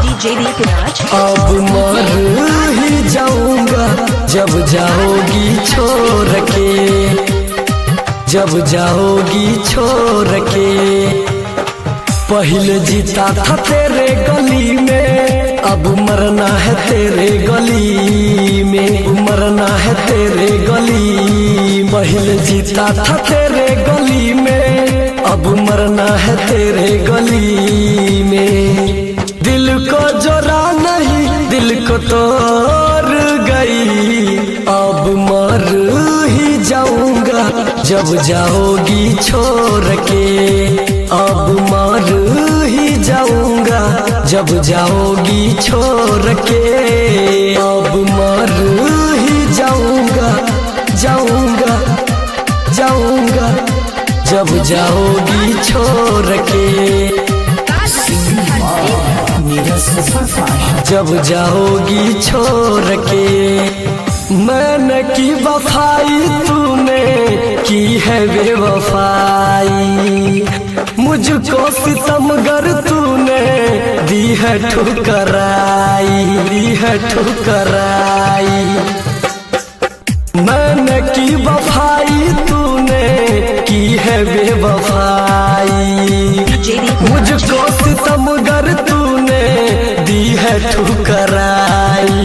DJ Deepanaj। अब मर ही जाऊंगा जब जाओगी छोड़ के, जब जाओगी छोड़ के। पहले जीता था तेरे गली में, अब मरना है तेरे गली में, मरना है तेरे गली। पहले जीता था तेरे गली में, अब मरना है तेरे गली में। दिल को जोरा नहीं, दिल को तोड़ गई। अब मर ही जाऊंगा जब जाओगी छोड़ के, अब मर ही जाऊंगा जब जाओगी छोड़ के। अब मर ही जाऊंगा, जाऊंगा, जाऊंगा जब जाओगी छोड़ के, जब जाओगी छोड़ के। मैंने की वफाई तूने की है बेवफाई, मुझको सितमगर तूने दी है ठुकराई, दी है ठुकराई। मैंने की वफाई तूने की है बेवफाई, मुझको सितमगर तूने दी है ठुकराई।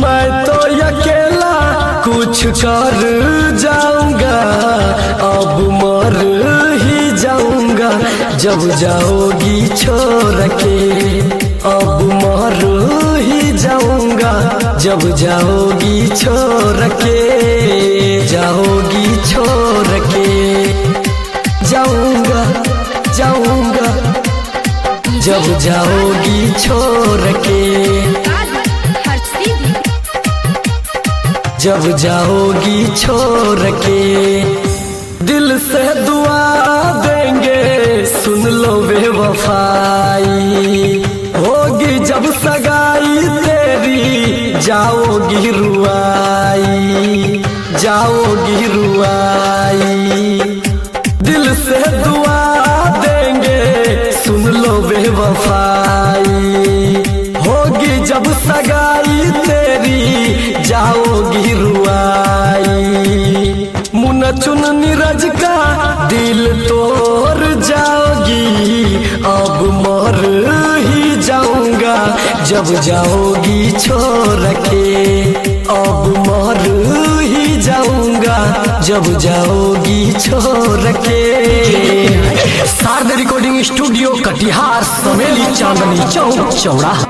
मैं तो अकेला कुछ कर जाऊंगा, अब मर ही जाऊंगा जब जाओगी छोड़ के, अब मर ही जाऊंगा जब जाओगी छोड़ के, जाओगी छोड़ के। जाऊंगा, जाऊंगा जब जाओगी छोड़ के, जब जाओगी छोड़ के। दिल से दुआ देंगे सुन लो बेवफाई, होगी जब सगाई तेरी जाओगी रुआई, जाओगी रुआई। दिल से दुआ देंगे सुन लो बेवफाई, होगी जब सगाई तेरी जाओगी रुआई। मुन्ना चुन नीरज का दिल तोड़ जाओगी, अब मर ही जाऊंगा जब जाओगी छोड़ के, अब मर ही जाऊंगा जब जाओगी छोड़ के। शारदा रिकॉर्डिंग स्टूडियो कटिहार, समेली, चांदनी चौक, चौराहा।